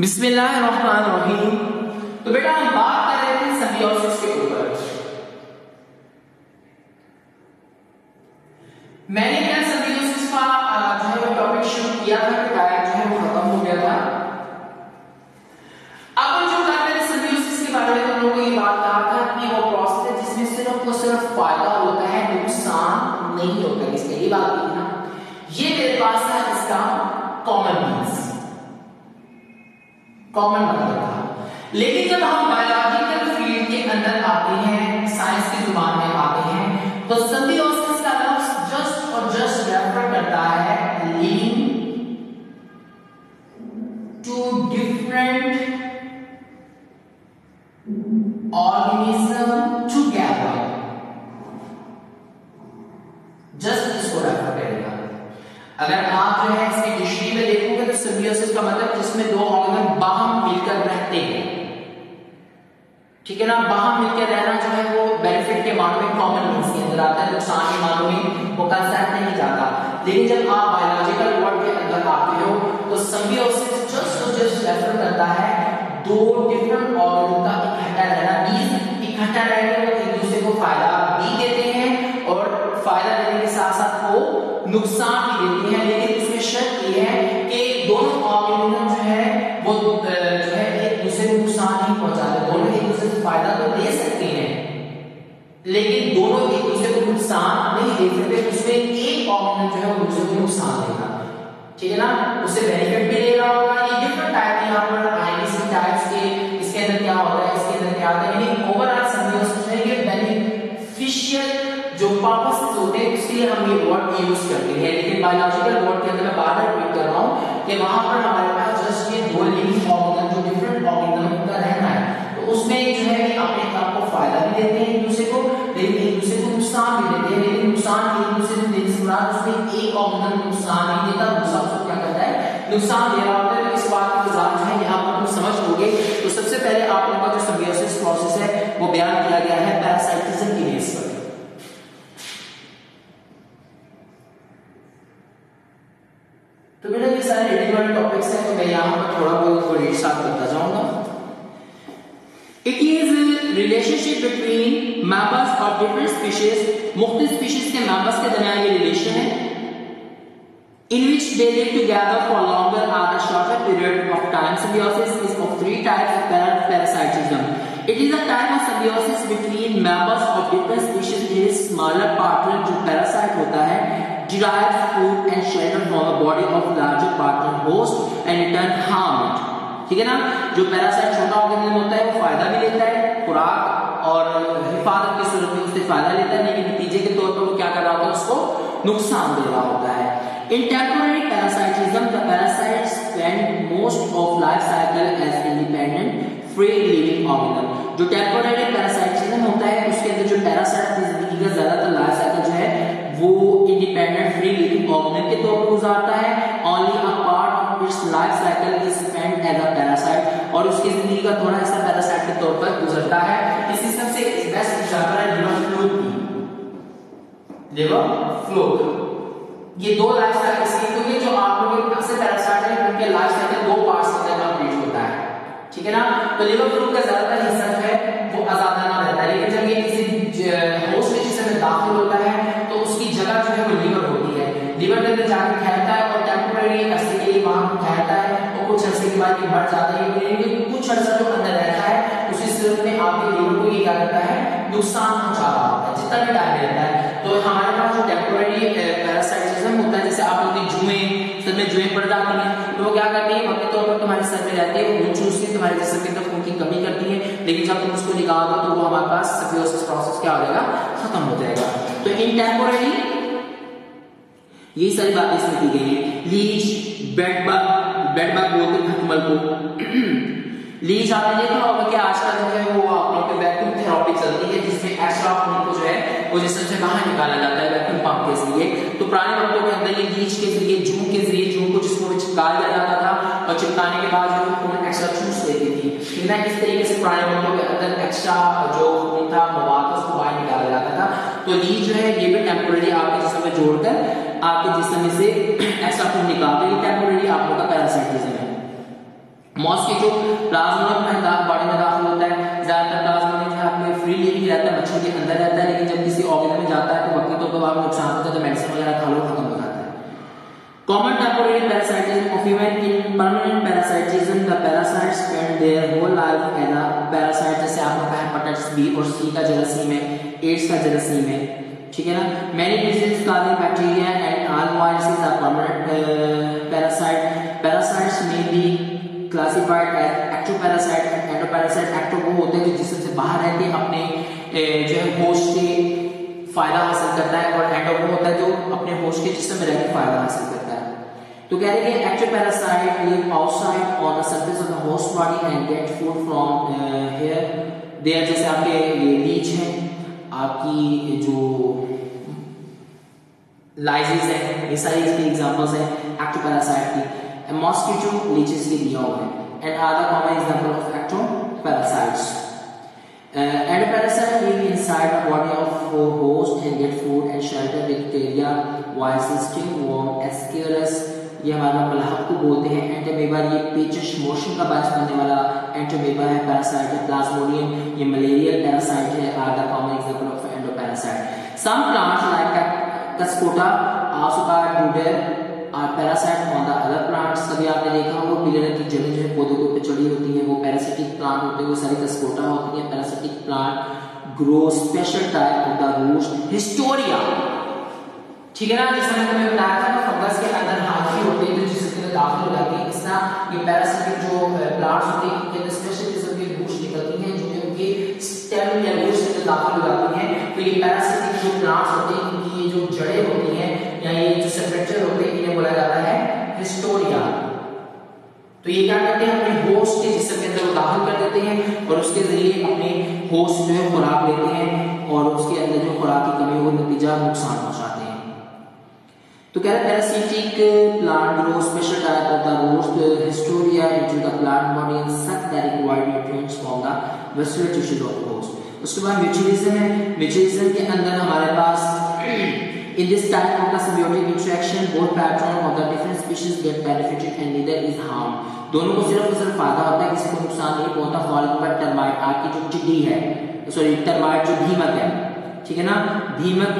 बिस्मिल्लाहिर्रहमानिर्रहीम। तो बेटा हम बात कर रहे थे सिम्बियोसिस के ऊपर। मैंने क्या सिम्बियोसिस का जो है वो टॉपिक शुरू किया था कि टाइम जो है वो खत्म हो गया था। अब हम जो कर रहे थे सिम्बियोसिस के बारे में हम लोगों को ये बात कहा था कि वो प्रोसेस है जिसमें सिर्फ और सिर्फ फायदा होता है, नुकसान नहीं होता। इसमें ये बात की ना, ये मेरे पास है इसका कॉमन मीन्स, कॉमन मतलब था। लेकिन जब हम बायोलॉजिकल फील्ड के अंदर आते हैं, साइंस की जुबान में आते हैं, तो सिम्बियोसिस का लफ्ज जस्ट और जस्ट रेफर करता है leading to different organism together, just इसको रेफर करेगा। अगर आप जो है इसकी डिक्शनरी में देखोगे तो सिम्बियोसिस का मतलब जिसमें दो ऑर्गेनिज्म बाहम मिलकर रहते हैं, ठीक है ना। बाहम मिलकर रहना जो है वो बेनिफिट के मामले में कॉमन मीन्स के अंदर आता है, नुकसान के मामले में वो कंसेप्ट नहीं जाता। लेकिन जब आप बायोलॉजिकल वर्ड के अंदर आते हो तो सिम्बियोसिस जस्ट रेफर करता है दो डिफरेंट ऑर्गेनिज्म का इकट्ठा रहना। मींस इकट्ठा रहकर वो एक दूसरे को फायदा भी देते हैं और फायदा देने के साथ साथ वो नुकसान भी देते हैं। लेकिन इसमें शर्त ये है कि दोनों ऑर्गेनिज्म जो है वो जो है एक दूसरे को नुकसान नहीं पहुंचाते। दोनों एक दूसरे को फायदा तो दे सकते हैं लेकिन दोनों एक दूसरे को नुकसान नहीं दे सकते। उसमें एक ऑर्गेनिज्म जो है वो दूसरे को नुकसान देगा, ठीक है ना, उसे बेनिफिट भी दे रहा होगा। ये डिफरेंट टाइप यहाँ पर आईएनसी टाइप्स के, इसके अंदर क्या होता है, इसके अंदर क्या आता है, यानी ओवरऑल सिम्बियोसिस में ये बेनिफिशियल जो पर्पसेस होते हैं उसके लिए हम ये वर्ड यूज करते हैं। लेकिन बायोलॉजिकल वर्ड के अंदर मैं बार बार रिपीट कर रहा हूं कि वहां पर हमारे पास जस्ट ये दो लिविंग ऑर्गेनिज्म जो डिफरेंट ऑर्गेनिज्म का रहना है, तो उसमें जो है कि अपने आप को फायदा भी देते हैं एक दूसरे को, लेकिन एक दूसरे को नुकसान भी देते हैं। लेकिन नुकसान एक दूसरे को देने से मुराद उसमें एक ऑर्गेनिज्म नुकसान नहीं देता, दूसरा उसको क्या करता है, नुकसान दे रहा होता है। तो इस बात की वजाहत है यहां पर तुम समझ लोगे। तो सबसे पहले आप लोगों का जो सिम्बियोसिस प्रोसेस है वो बयान किया गया है पैरासाइटिज्म की बेस पर। तो बेटा ये सारे रीडिंग वाले टॉपिक्स हैं, तो मैं यहां पर थोड़ा बहुत रीड स्टार्ट करता जाऊंगा। It is relationship between members of different species, मुख्तलिफ स्पीशीज के मेंबर्स के दरमियान ये रिलेशन है, in which they live together for longer or a shorter period of time. Symbiosis is of three types of parasitism. It is a type of symbiosis between members of different species in a smaller partner जो parasite होता है derives food and shelter from the body of larger partner host and in turn harm it. ठीक है ना, जो parasite छोटा organism होता है वो फायदा भी लेता है, खुराक और हिफाजत की सूरत में उससे फायदा लेता है, लेकिन नतीजे के तौर पर वो क्या कर रहा होता है, उसको नुकसान दे रहा होता है। In temporary parasitism, the parasites spend most of life cycle as independent, free living organism. जो temporary parasitism होता है उसके अंदर जो पैरासाइट अपनी जिंदगी का ज्यादातर लाइफ साइकिल जो है वो इंडिपेंडेंट फ्री लिविंग ऑर्गेनिज्म के तौर पर गुजारता है। Only a part of its life cycle is spent as a parasite, और उसकी जिंदगी का थोड़ा हिस्सा पैरासाइट के तौर पर गुजरता है। इसी सबसे बेस्ट एग्जांपल है लिवर फ्लूक की। लिवर फ्लूक ये दो लाइफ साइकिल की, क्योंकि जो आप लोग अक्सर पैरासाइट है उनके लाइफ साइकिल दो पार्ट्स के अंदर कंप्लीट होता है, ठीक है ना। तो लिवर फ्लूक का ज्यादातर हिस्सा जो है वो आजादाना रहता है, लेकिन जब ये किसी होस्ट के जिस्म में दाखिल होता है तो उसकी जगह जो है वो लिवर होती है। लिवर के अंदर जाकर ठहरता है और टेम्परेरी अरसे के लिए वहां ठहरता है और कुछ अरसे के बाद ये मर जाता है, लेकिन कुछ अरसा जो अंदर रहता है उसी सूरत में आपके लिवर को ये क्या करता है, नुकसान पहुंचा रहा होता है जितना भी टाइम रहता है। तो हमारे पास जो टेम्परेरी पैरासाइटिज्म होता है, जैसे आप लोगों की जुएं, सर में जुएं पड़ जाती हैं तो वो क्या करती है, वक्त तौर पर तुम्हारे सर में रहती है, वो खून चूसती है, तुम्हारे जिस्म के अंदर खून की कमी करती है, लेकिन जब तुम उसको निकाल दो तो वो हमारे पास सिम्बियोसिस प्रोसेस क्या हो जाएगा, खत्म हो जाएगा। तो इन टेम्परेरी यही सारी बातें इसमें की गई है। लीच, बेडबग बोलते हैं खटमल को। लीच आपने देखा होगा कि आजकल जो है वो आप लोगों के वैक्यूम थेरेपी चलती है जिसमें एक्स्ट्रा खून को जो है वो जिस्म से बाहर निकाला जाता है वैक्यूम पंप के जरिए। तो पुराने वक्तों के अंदर ये लीच के जरिए, जूं के जरिए, जूं को जिसको चिपका दिया जाता था और चिपकाने के बाद जो खून एक्स्ट्रा चूस लेती थी, ठीक है। इस तरीके से पुराने वक्तों के अंदर एक्स्ट्रा जो खून था, मवाद उसको बाहर निकाला जाता था। तो लीच जो है ये भी टेम्पोररी आपके जिस्म में जोड़कर आपके जिस्म में से एक्स्ट्रा खून निकालते हैं। टेम्पोररी आप लोगों का पैरासाइटिज्म है। मॉस्किटो प्लाज्मोडियम बॉडी में दाखिल होता है। ज्यादातर प्लाज्मोडियम जो है आपके फ्रीली नहीं रहता, मच्छर के अंदर रहता है, लेकिन जब किसी ऑर्गेन में जाता है तो वक्ती तौर पर आपको नुकसान होता है, तो मेडिसिन वगैरह खा लो खत्म हो जाता है। Common temporary parasitism of human in permanent parasitism, the parasites spend their whole life as a parasite, जैसे आपको कहा हेपेटाइटिस बी और सी का जरासीम है, एड्स का जरासीम है, ठीक है ना। Many diseases causing bacteria and all viruses are permanent parasite. Parasites may be classified as ectoparasite and endoparasite. ecto वो होते हैं जो जिस्म से बाहर रहते हैं, अपने जो है होस्ट से फायदा हासिल करता है, और एंडो वो होता है जो अपने होस्ट के जिस्म में रहकर फायदा हासिल करता है। तो कह रहे हैं ectoparasite live outside on the surface of the host body and get food from here there, जैसे आपके ये लीच है, आपकी जो लाइजिस है, ये सारी इसकी एग्जांपल्स हैं ectoparasite की। मॉस्किटो लीचेस के दिया हुआ है, and other common example of ectoparasites. Endoparasite live inside the body of host and get food and shelter. Bacteria, viruses, stingworm, ascaris, ये हमारा मलहक को बोलते हैं। एंटोमेबा ये पेचिश मोशन का बायस बनने वाला एंटोमेबा है। पैरासाइट है प्लाज्मोडियम, ये मलेरियल पैरासाइट है। Are the common example of endoparasite. Some plants like cuscuta also dodder are parasite on the other plants. कभी आपने देखा होगा पीले रंग की जड़ें जो है पौधों के ऊपर चढ़ी होती हैं, वो पैरासिटिक प्लांट होते हैं, वो सारी कस्कोटा होती है। Parasitic plant grow special type of the root haustoria, ठीक है ना। जैसे मैंने बताया था कि फंगस के अंदर हाथी होते हैं जो जिसके अंदर दाखिल हो जाती है। इस तरह ये पैरासिटिक जो प्लांट्स होते हैं उनके अंदर स्पेशल किस्म की रूट्स निकलती हैं जो कि उनके स्टेम या रूट्स के अंदर दाखिल हो जाती हैं। तो ये पैरासिटिक जो प्लांट्स होते हैं इनकी ये जो जड़ें होती हैं या ये जो स्ट्रक्चर होते हैं इन्हें बोला जाता है हिस्टोरिया। तो ये क्या करते हैं, अपने होस्ट के जिस्म के अंदर वो दाखिल कर देते हैं और उसके जरिए अपने होस्ट जो है खुराक लेते हैं और उसके अंदर जो खुराक की कमी हो नतीजा नुकसान पहुंचाते हैं। तो कह रहे parasitic plant grow special type of the roots haustoria into the plant body and suck the required nutrients from the vascular tissues of the host. उसके बाद म्यूचुअलिज्म है। म्यूचुअलिज्म के अंदर हमारे पास in this type of the symbiotic interaction both patron of the different species get benefited and neither is harmed. दोनों को सिर्फ फायदा होता है, किसी को नुकसान नहीं पहुंचता। फॉर एग्जांपल टर्माइट, आपकी जो टिड्डी है, सॉरी टर्माइट जो दीमक है, ठीक है ना, दीमक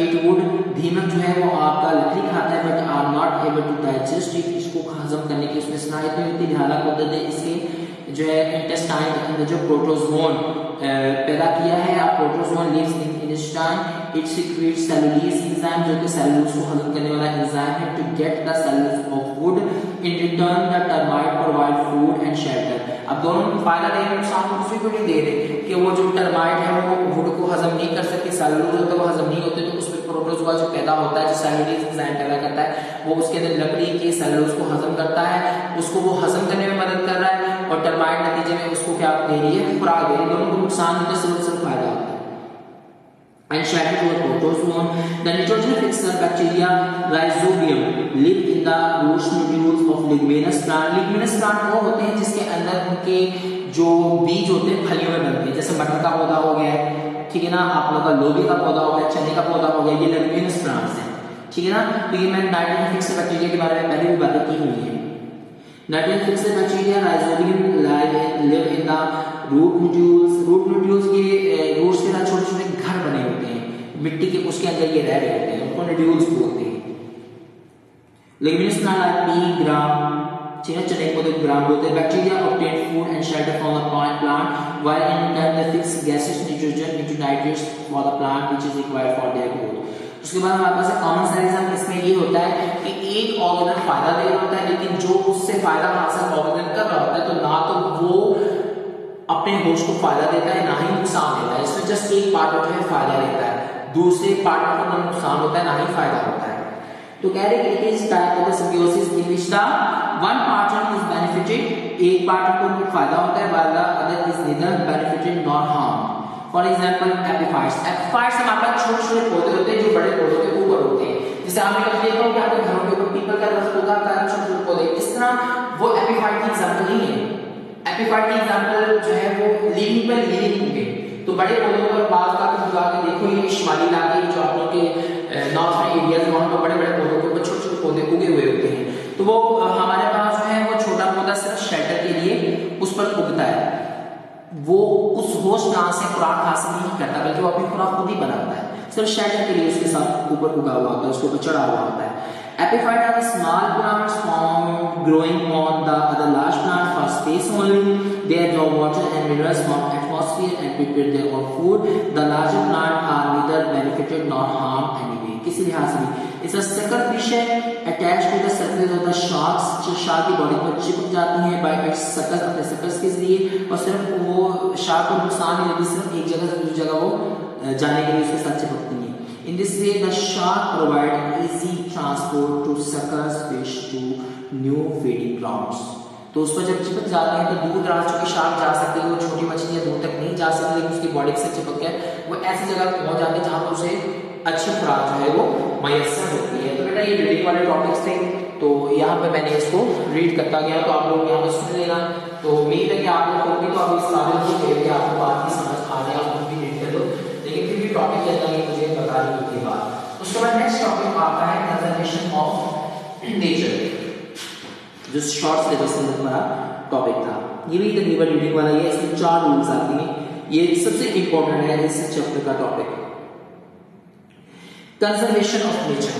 इट वुड, दीमक जो है वो आपका लकड़ी खाता है but are not able to digest it, इसको हजम करने की उसमें सलाहियत नहीं होती। लिहाजा कुदरत ने इसके जो है इंटेस्टाइन के अंदर जो प्रोटोजोन पैदा किया है। आप protozoan lives in intestine, it secretes cellulose enzyme जो कि सेलुलोज को हजम करने वाला एंजाइम है to get the cellulose of wood. In return the termite provide food and shelter. अब दोनों को फायदा दे रहे, नुकसान किसी को नहीं दे रहे कि वो जो टर्माइट है वो वुड को हजम नहीं कर सकती, सेलुलोज होता है वो हजम नहीं होते, तो उसमें प्रोटोजोआ जो पैदा होता है, जो सेलुलोज एंजाइम पैदा करता है, वो उसके अंदर लकड़ी के सेलुलोज को हजम करता है, उसको वो हजम करने में मदद कर रहा है और टर्माइट नतीजे में उसको क्या दे रही है, खुराक दे रही है। दोनों को नुकसान होता है, सिर्फ फायदा होता है। And shattered to a protozoan. The nitrogen fixer bacteria Rhizobium live in the root nodules of leguminous plant. Leguminous plant वो होते हैं जिसके अंदर उनके जो बीज होते हैं फलियों में बनते हैं, जैसे मटर का पौधा हो गया, ठीक है ना, आप लोगों का लोबी का पौधा हो गया, चने का पौधा हो गया, ये लेगुमिनस प्लांट्स हैं, ठीक है ना। तो ये मैंने नाइट्रोजन फिक्सर बैक्टीरिया के बारे में पहले भी बातें की हुई है। Nitrogen fixer bacteria Rhizobium live in the root nodules. Root nodules के रूट्स के साथ छोटे छोटे घर बने होते हैं मिट्टी के, उसके अंदर ये रह रहे होते हैं, उनको नोड्यूल्स बोलते हैं। लेगुमिनस प्लांट लाइक पी ग्राम, चने पौधे ग्राम बोलते हैं। Bacteria obtain food and shelter from the plant while in turn they fix gases nitrogen into nitrates for the plant which is required for their growth. उसके बाद हमारे पास common सेरिज्म, इसमें ये होता है कि एक ऑर्गेनल फायदा दे रहा होता है, लेकिन जो उससे फायदा हासिल ऑर्गेनल कर रहा होता है तो ना तो वो अपने होस्ट को फायदा देता है ना ही नुकसान देता है। इसमें जस्ट एक पार्ट जो है फायदा देता है, दूसरे पार्ट को ना नुकसान होता है ना ही फायदा होता है। तो कह रहे हैं it is type of the symbiosis in which the one partner is benefited, एक पार्ट को फायदा होता है while the other is neither benefited nor harmed. For example epiphytes. Epiphytes हमारे पास छोटे छोटे पौधे होते हैं जो बड़े पौधों के ऊपर होते हैं, जैसे आपने कभी देखा होगा आपके घरों के ऊपर पीपल का रस होता है, छोटे छोटे पौधे, इस तरह वो एपिफाइट की एग्जांपल नहीं है। एपिफाइट की एग्जांपल जो है वो लिविंग पर लिविंग होंगे, तो बड़े पौधों पर बात का बुला के देखो, ये शिमाली इलाके जो आप लोग के नॉर्थ एरियाज वहां पर बड़े बड़े पौधों के ऊपर छोटे छोटे पौधे उगे हुए होते हैं, तो वो हमारे पास जो है वो छोटा पौधा सिर्फ शेल्टर के लिए उस पर उगता है, वो उस होस्ट प्लांट से खुराक हासिल नहीं करता, बल्कि वो अपनी खुराक खुद ही बनाता है, सिर्फ शेल्टर के लिए उसके साथ ऊपर उगा हुआ होता है, उसके ऊपर चढ़ा हुआ होता है। Epiphyte are the small plants formed growing on the other large plants for space only. They absorb water and minerals from atmosphere and prepare their own food. The larger plants are neither benefited nor harmed anyway. किसी लिहाज से भी It's a sucker fish attached to the surface of the sharks, जो shark की body पर चिपक जाती हैं by its suckers, अपने suckers के जरिए, और सिर्फ वो शार्क को नुकसान नहीं देती, सिर्फ एक जगह से दूसरी जगह वो जाने के लिए उसके साथ चिपकती हैं। In this way, the shark provides easy transport to suckers fish to new feeding grounds. तो उस पर जब चिपक जाते हैं तो दूर दराज चुके शार्क जा सकते हैं, वो छोटी मछलियां दूर तक नहीं जा सकती, लेकिन उसकी बॉडी से चिपक के वो ऐसी जगह पहुंच जाते हैं जहां पर उसे अच्छी खुराक जो है वो मैसर होती है। तो बेटा ये रीडिंग वाले टॉपिक्स थे, तो यहाँ पे मैंने इसको रीड करता गया, तो आप लोग यहाँ पे सुन लेना। तो उम्मीद है कि आप लोग को भी तो अभी इस काबिल हो गए कि आपको बात की समझ आ गया, आप भी रीड कर लो, लेकिन फिर भी टॉपिक कहता है मुझे बता दी की बात। उसके बाद नेक्स्ट टॉपिक आता है कंजर्वेशन ऑफ नेचर, जो शॉर्ट सिलेबस में हमारा टॉपिक था। ये भी तकरीबन रीडिंग वाला है, इसमें 4 रूल्स आती हैं, ये सबसे इंपॉर्टेंट है इस चैप्टर का topic, conservation of nature.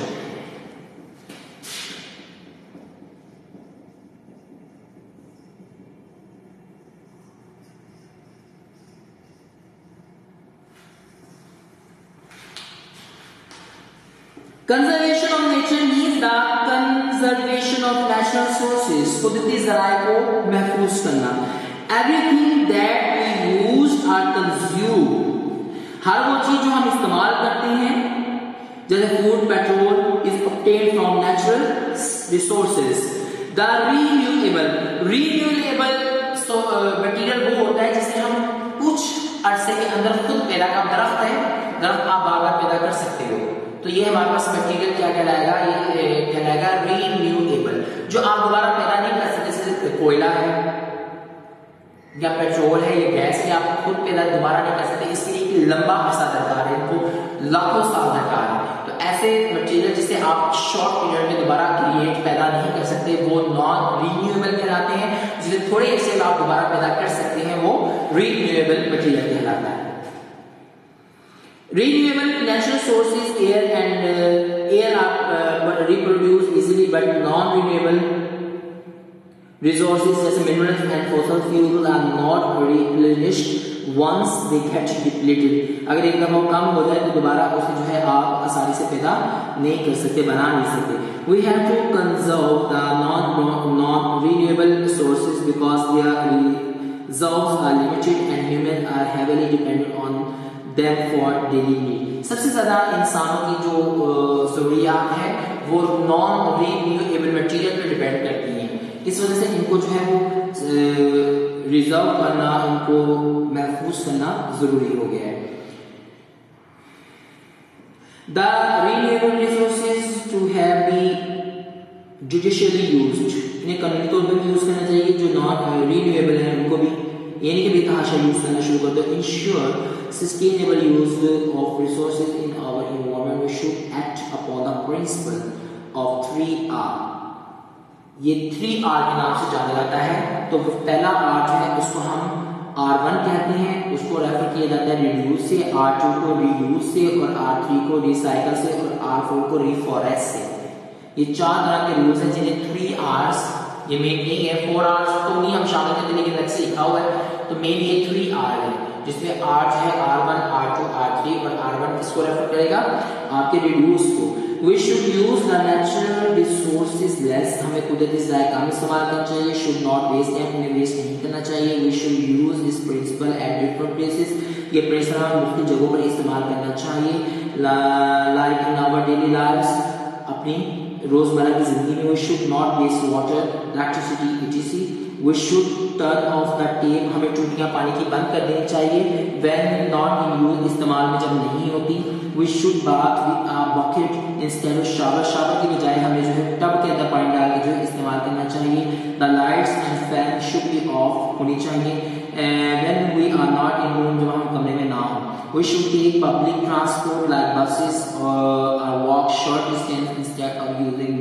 Conservation of nature means the conservation of natural sources, कुदरती ज़राए को महफूज करना। Everything that we use or consume, हर वो चीज जो हम इस्तेमाल करते हैं, जैसे food, petrol is obtained from natural resources. The renewable material वो होता है जिसे हम कुछ अरसे के अंदर खुद पैदा का दरख्त है, दरख्त आप बार-बार पैदा कर सकते हो, तो ये हमारे पास मटेरियल क्या कहलाएगा, ये कहलाएगा रीन्यूएबल, जो आप दोबारा पैदा नहीं कर सकते, जैसे कोयला है या पेट्रोल है या गैस है, आप खुद पैदा दोबारा नहीं कर सकते, इसके लिए एक लंबा अरसा दरकार है, इनको लाखों साल दरकार है। तो ऐसे मटेरियल जिसे आप शॉर्ट पीरियड में दोबारा क्रिएट पैदा नहीं कर सकते, वो नॉन रीन्यूएबल कहलाते हैं, जिसे थोड़े अरसे में आप दोबारा पैदा कर सकते हैं, वो रीन्यूएबल मटेरियल कहलाता है। Renewable natural sources air and air are reproduced easily, but non-renewable resources जैसे minerals and fossil fuels are not replenished once they get depleted। अगर एक दफा कम हो जाए तो दोबारा उसे जो है आप आसानी से पैदा नहीं कर सकते, बना नहीं सकते। We have to conserve the non-renewable sources because their reserves are limited and humans are heavily dependent on them for daily need। सबसे ज्यादा इंसानों की जो जरूरियात है वो नॉन रीन्यूएबल मटेरियल पर डिपेंड करती हैं, इस वजह से इनको जो है वो रिजर्व करना, इनको महफूज करना जरूरी हो गया है। The renewable resources to have be judicially used, इन्हें कानूनी तौर पर यूज करना चाहिए, जो नॉन रीन्यूएबल है उनको भी यानी कि बेतहाशा यूज करना शुरू कर दो। Ensure sustainable use of resources in our environment, we should act upon the principle of 3R। ये 3R के नाम से जाना जाता है। तो पहला R जो है उसको हम R1 कहते हैं, उसको रेफर किया जाता है रिड्यूस से, R2 को रीयूज से, और R3 को रिसाइकल से, और R4 को रिफॉरेस्ट से। ये 4 तरह के रूल्स हैं जिन्हें 3Rs, ये मेन नहीं है, 4Rs तो नहीं हम शामिल करते, लेकिन अलग से लिखा हुआ है, तो मेन ये 3R है, जिसमें R जो है R1, R2, R3 और R1 किसको रेफर करेगा, आपके रिड्यूस को। We should use the natural resources less, हमें कुदरती ज़राए कम इस्तेमाल करना चाहिए। Should not waste them, उन्हें वेस्ट नहीं करना चाहिए। We should use this principle at different places, ये प्रिंसिपल हमें मुख्तलिफ जगहों पर इस्तेमाल करना चाहिए। Like in our daily lives, अपनी रोजमर्रा की जिंदगी में। We should not waste water, electricity, etc. We should turn off the tap, हमें टूटियां पानी की बंद कर देनी चाहिए। When not in use, इस्तेमाल में जब नहीं होती। We should bath with a bucket instead of shower, shower की बजाय हमें जो है टब के अंदर पानी डाल के जो है इस्तेमाल करना चाहिए। The lights and fan should be off, होनी चाहिए। When we are not in room, जब हम कमरे में ना हो। We should take public transport like buses or walk short distance instead of using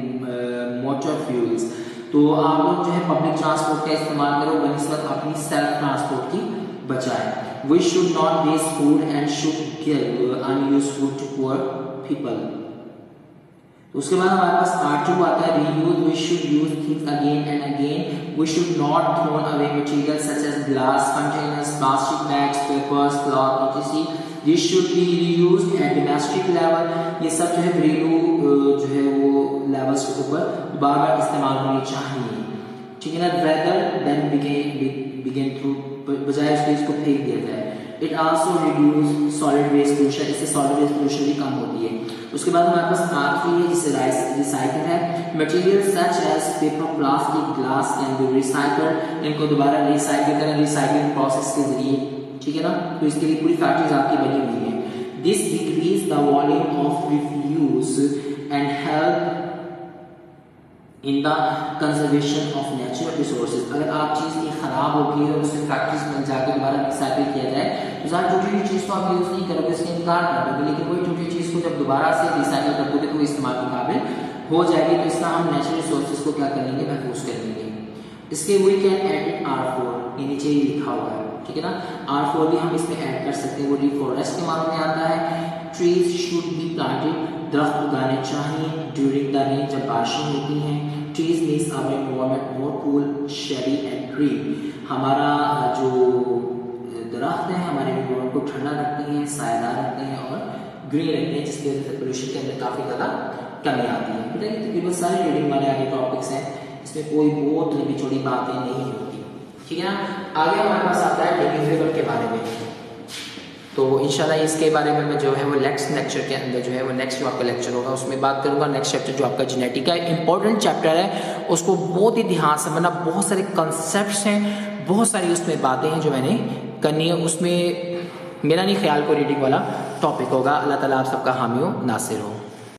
motor fuels। तो आप लोग जो है पब्लिक ट्रांसपोर्ट का इस्तेमाल करो बनिस्बत अपनी सेल्फ ट्रांसपोर्ट की बजाय। We should not waste food and should give unused food to poor people. तो उसके बाद हमारे पास R2 आता है reuse. We should use things again and again. We should not throw away materials such as glass containers, plastic bags, papers, cloth, etc. This should be reused at domestic level. ये सब जो है घरेलू जो है वो लेवल्स के ऊपर बार-बार इस्तेमाल होनी चाहिए, ठीक है ना। rather than begin through, बजाय उसके इसको फेंक दिया जाए। It also reduce solid waste pollution. इससे solid waste pollution भी कम होती है। उसके बाद हमारे पास R3 है जिससे रिसाइकल है। Materials such as paper, plastic, glass can be recycled. इनको दोबारा रिसाइकिल करें रिसाइकलिंग प्रोसेस के जरिए, ठीक है ना। तो इसके लिए पूरी फैक्ट्रीज आपकी बनी हुई है। This decrease the volume of refuse and help in the conservation of natural resources. अगर आप चीज़ की खराब होगी और उससे फैक्ट्रीज में जाकर दोबारा रिसाइकिल किया जाए तो ज़्यादा टूटी चीज़ तो आप यूज़ नहीं करोगे, इसका इनकार कर दोगे, लेकिन वही टूटी चीज़ को जब दोबारा से रिसाइकिल कर दोगे तो वो इस्तेमाल के काबिल हो जाएगी। तो इसका हम नेचुरल रिसोर्सेज को क्या कर लेंगे, महफूज कर लेंगे। इसके वी कैन एड R4, ये नीचे ही लिखा हुआ है, ठीक है ना। R4 भी हम इसमें ऐड कर सकते हैं, वो रिफॉरेस्ट के मामले में आता है। ट्रीज शुड बी प्लांटेड, दरख्त उगाने चाहिए ड्यूरिंग द रेन, जब बारिशें होती हैं। Trees makes our environment more cool, shady and green. हमारा जो दरख्त है हमारे एनवायरनमेंट को ठंडा रखते हैं, सायादार रखते हैं और ग्रीन रखते हैं, जिसकी वजह से पोल्यूशन के अंदर काफ़ी ज़्यादा कमी आती है। बेटा ये तकरीबन सारे रीडिंग वाले आगे टॉपिक्स हैं, इसमें कोई बहुत लंबी चौड़ी बातें नहीं होती, ठीक है ना। आगे हमारे पास आता है डिलीवरेबल के बारे में। तो इंशाल्लाह इसके बारे में मैं जो है वो नेक्स्ट लेक्चर के अंदर जो है वो नेक्स्ट जो आपका लेक्चर होगा उसमें बात करूंगा। नेक्स्ट चैप्टर जो आपका जेनेटिक का इंपॉर्टेंट चैप्टर है उसको बहुत ही ध्यान से, मतलब बहुत सारे कंसेप्ट्स हैं, बहुत सारी उसमें बातें हैं जो मैंने करनी है। उसमें मेरा नहीं ख्याल कोई रीडिंग वाला टॉपिक होगा। अल्लाह ताला आप सबका हामी हो, नासिर हो।